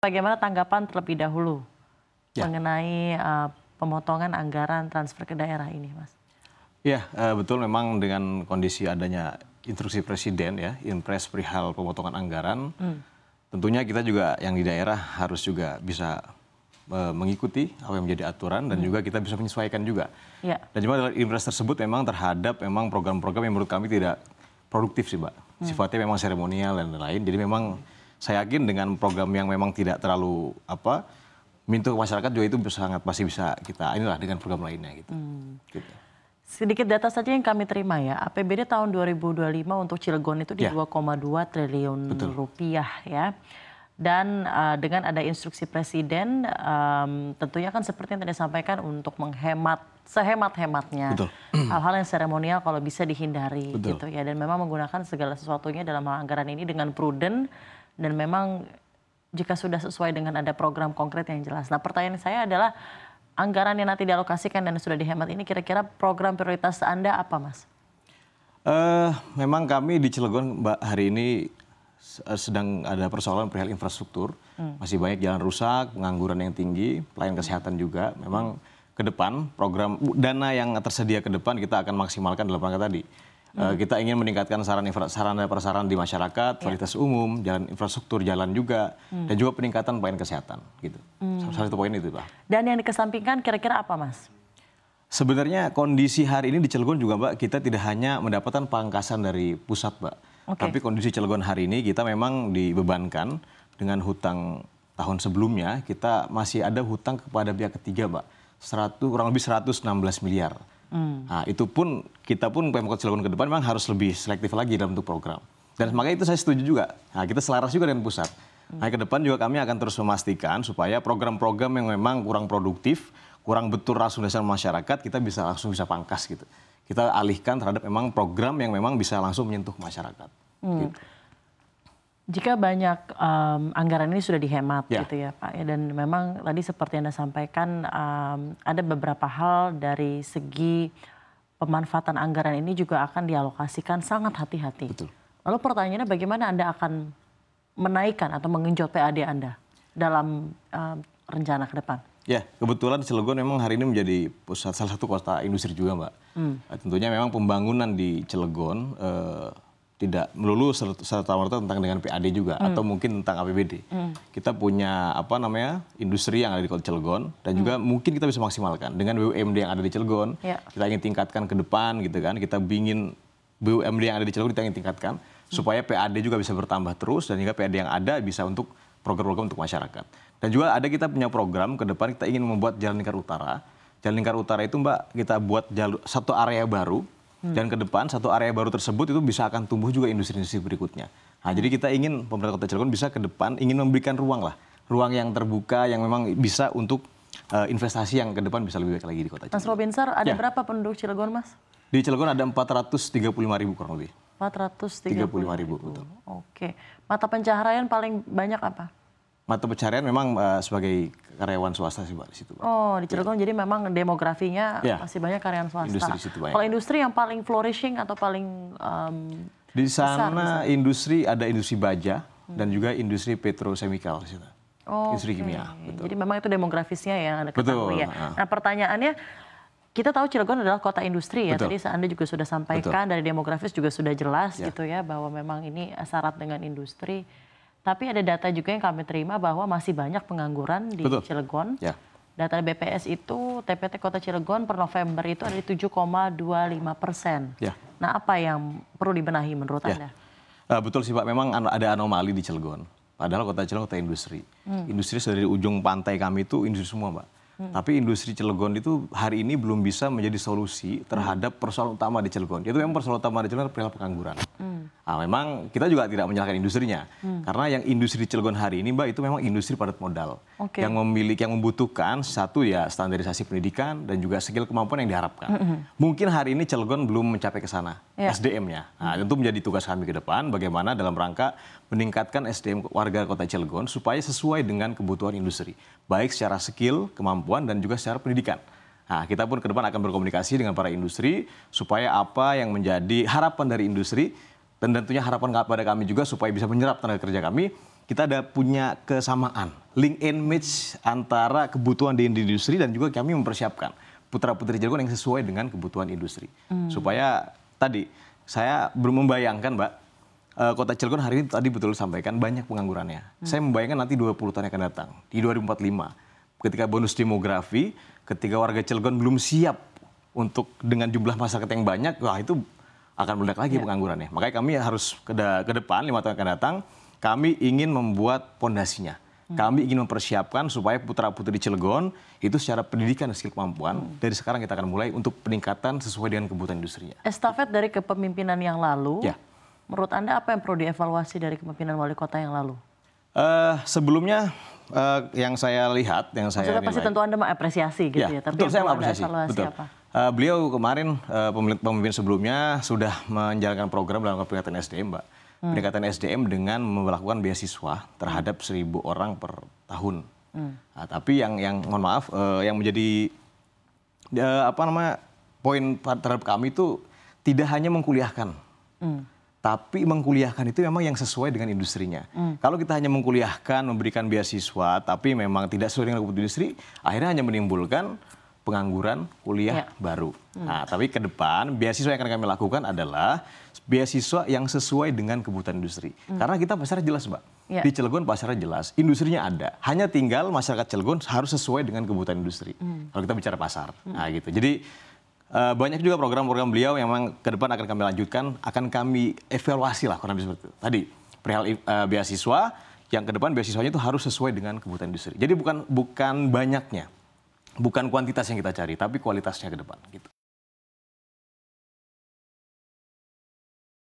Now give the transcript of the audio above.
Bagaimana tanggapan terlebih dahulu mengenai pemotongan anggaran transfer ke daerah ini, Mas? Ya, betul memang dengan kondisi adanya instruksi presiden ya, Inpres perihal pemotongan anggaran, tentunya kita juga yang di daerah harus juga bisa mengikuti apa yang menjadi aturan dan juga kita bisa menyesuaikan juga. Ya. Dan cuma dalam Inpres tersebut memang terhadap memang program-program yang menurut kami tidak produktif sih, Mbak. Sifatnya memang seremonial dan lain-lain. Jadi memang saya yakin dengan program yang memang tidak terlalu menyentuh masyarakat juga itu sangat masih bisa kita inilah dengan program lainnya gitu. Gitu. Sedikit data saja yang kami terima ya, APBD tahun 2025 untuk Cilegon itu di 2,2 triliun rupiah ya. Dan dengan ada instruksi presiden, tentunya kan seperti yang tadi sampaikan untuk menghemat sehemat-hematnya hal-hal yang seremonial kalau bisa dihindari gitu ya. Dan memang menggunakan segala sesuatunya dalam hal anggaran ini dengan prudent dan memang jika sudah sesuai dengan ada program konkret yang jelas. Nah, pertanyaan saya adalah anggaran yang nanti dialokasikan dan sudah dihemat ini kira-kira program prioritas Anda apa, Mas? Memang kami di Cilegon, Mbak, hari ini sedang ada persoalan perihal infrastruktur. Masih banyak jalan rusak, pengangguran yang tinggi, pelayanan kesehatan juga. Memang ke depan program dana yang tersedia ke depan kita akan maksimalkan dalam rangka tadi. Kita ingin meningkatkan sarana prasarana di masyarakat, kualitas umum, jalan infrastruktur jalan juga, dan juga peningkatan pelayanan kesehatan. Gitu. Salah satu poin itu, Pak. Dan yang dikesampingkan kira-kira apa, Mas? Sebenarnya kondisi hari ini di Cilegon juga, Mbak, kita tidak hanya mendapatkan pangkasan dari pusat, Mbak. Tapi kondisi Cilegon hari ini kita memang dibebankan dengan hutang tahun sebelumnya, kita masih ada hutang kepada pihak ketiga, Mbak. Kurang lebih 116 miliar. Nah, itu pun kita pun Pemkot Cilegon ke depan memang harus lebih selektif lagi dalam bentuk program. Dan makanya itu saya setuju juga. Nah, kita selaras juga dengan pusat. Nah, ke depan juga kami akan terus memastikan supaya program-program yang memang kurang produktif, kurang betul rasionalisasi masyarakat, kita langsung bisa pangkas gitu. Kita alihkan terhadap memang program yang memang bisa langsung menyentuh masyarakat. Gitu. Jika banyak anggaran ini sudah dihemat gitu ya Pak, dan memang tadi seperti Anda sampaikan ada beberapa hal dari segi pemanfaatan anggaran ini juga akan dialokasikan sangat hati-hati. Lalu pertanyaannya bagaimana Anda akan menaikkan atau mengenjot PAD Anda dalam rencana ke depan? Ya, kebetulan Cilegon memang hari ini menjadi pusat salah satu kota industri juga, Mbak. Tentunya memang pembangunan di Cilegon tidak melulu serta-merta tentang dengan PAD juga atau mungkin tentang APBD. Kita punya industri yang ada di Kota Cilegon dan juga mungkin kita bisa maksimalkan dengan BUMD yang ada di Cilegon. Kita ingin tingkatkan ke depan gitu kan. Kita ingin BUMD yang ada di Cilegon kita ingin tingkatkan supaya PAD juga bisa bertambah terus dan juga PAD yang ada bisa untuk program-program untuk masyarakat. Dan juga kita punya program ke depan kita ingin membuat Jalan Lingkar Utara. Jalan Lingkar Utara itu, Mbak, kita buat satu area baru. Dan ke depan satu area baru tersebut itu bisa akan tumbuh juga industri-industri berikutnya. Nah, jadi kita ingin pemerintah Kota Cilegon bisa ke depan ingin memberikan ruang yang terbuka yang memang bisa untuk investasi yang ke depan bisa lebih baik lagi di Kota Cilegon. Mas Robinsar, ada berapa penduduk Cilegon, Mas? Di Cilegon ada 435.000 kurang lebih. 435.000. Betul. Oke. Mata pencaharian paling banyak apa? Mata pencaharian memang sebagai karyawan swasta sih, Mbak, di situ, Mbak. Oh, di Cilegon jadi memang demografinya masih banyak karyawan swasta. Industri situ banyak. Kalau industri yang paling flourishing atau paling di sana industri ada industri baja dan juga industri petrochemical di situ. Industri kimia. Betul. Jadi memang itu demografisnya yang Anda ketahui ya. Nah, pertanyaannya kita tahu Cilegon adalah kota industri ya. Tadi Anda juga sudah sampaikan dari demografis juga sudah jelas gitu ya bahwa memang ini syarat dengan industri. Tapi ada data juga yang kami terima bahwa masih banyak pengangguran di Cilegon. Data BPS itu TPT Kota Cilegon per November itu ada di 7,25%. Nah, apa yang perlu dibenahi menurut Anda? Betul sih, Pak. Memang ada anomali di Cilegon. Padahal Kota Cilegon kota industri. Industri dari ujung pantai kami itu industri semua, Mbak. Tapi industri Cilegon itu hari ini belum bisa menjadi solusi terhadap persoalan utama di Cilegon. Itu memang persoalan utama di Cilegon adalah pengangguran. Nah, memang kita juga tidak menyalahkan industrinya. Karena yang industri di Cilegon hari ini, Mbak, itu memang industri padat modal. Yang membutuhkan satu ya standarisasi pendidikan dan juga skill kemampuan yang diharapkan. Mungkin hari ini Cilegon belum mencapai ke sana, SDM-nya. Nah, tentu menjadi tugas kami ke depan bagaimana dalam rangka meningkatkan SDM warga Kota Cilegon supaya sesuai dengan kebutuhan industri. Baik secara skill, kemampuan, dan juga secara pendidikan. Nah, kita pun ke depan akan berkomunikasi dengan para industri supaya apa yang menjadi harapan dari industri dan tentunya harapan kepada kami juga supaya bisa menyerap tenaga kerja kami. kita ada punya kesamaan, link and match antara kebutuhan di industri dan juga kami mempersiapkan putra-putri Cilegon yang sesuai dengan kebutuhan industri. Supaya tadi saya belum membayangkan, Mbak, Kota Cilegon hari ini tadi betul sampaikan banyak penganggurannya. Saya membayangkan nanti 20 tahun yang akan datang, di 2045, ketika bonus demografi, ketika warga Cilegon belum siap untuk dengan jumlah masyarakat yang banyak, wah itu akan meledak lagi penganggurannya. Makanya kami harus ke depan 5 tahun yang akan datang, kami ingin membuat pondasinya. Kami ingin mempersiapkan supaya putra-putri Cilegon itu secara pendidikan dan skill kemampuan, dari sekarang kita akan mulai untuk peningkatan sesuai dengan kebutuhan industrinya. Estafet dari kepemimpinan yang lalu, menurut Anda apa yang perlu dievaluasi dari kepemimpinan wali kota yang lalu? Sebelumnya yang saya lihat, yang saya nilai, pasti tentu Anda mengapresiasi gitu ya. Tapi betul, saya mengapresiasi. Betul. Beliau kemarin pemimpin sebelumnya sudah menjalankan program dalam peningkatan SDM, Mbak. Peningkatan SDM dengan melakukan beasiswa terhadap 1.000 orang per tahun. Nah, tapi yang mohon maaf, yang menjadi poin terhadap kami itu tidak hanya mengkuliahkan. Tapi mengkuliahkan itu memang yang sesuai dengan industrinya. Kalau kita hanya mengkuliahkan, memberikan beasiswa, tapi memang tidak sesuai dengan kebutuhan industri, akhirnya hanya menimbulkan pengangguran kuliah baru. Nah, tapi ke depan, beasiswa yang akan kami lakukan adalah beasiswa yang sesuai dengan kebutuhan industri. Karena kita pasarnya jelas, Mbak. Di Cilegon pasarnya jelas, industrinya ada. Hanya tinggal masyarakat Cilegon harus sesuai dengan kebutuhan industri. Kalau kita bicara pasar. Nah, gitu. Jadi, banyak juga program-program beliau yang memang ke depan akan kami lanjutkan, akan kami evaluasi lah kurang lebih seperti itu. Tadi perihal beasiswa, yang ke depan beasiswanya itu harus sesuai dengan kebutuhan industri. Jadi bukan banyaknya, bukan kuantitas yang kita cari, tapi kualitasnya ke depan. Gitu.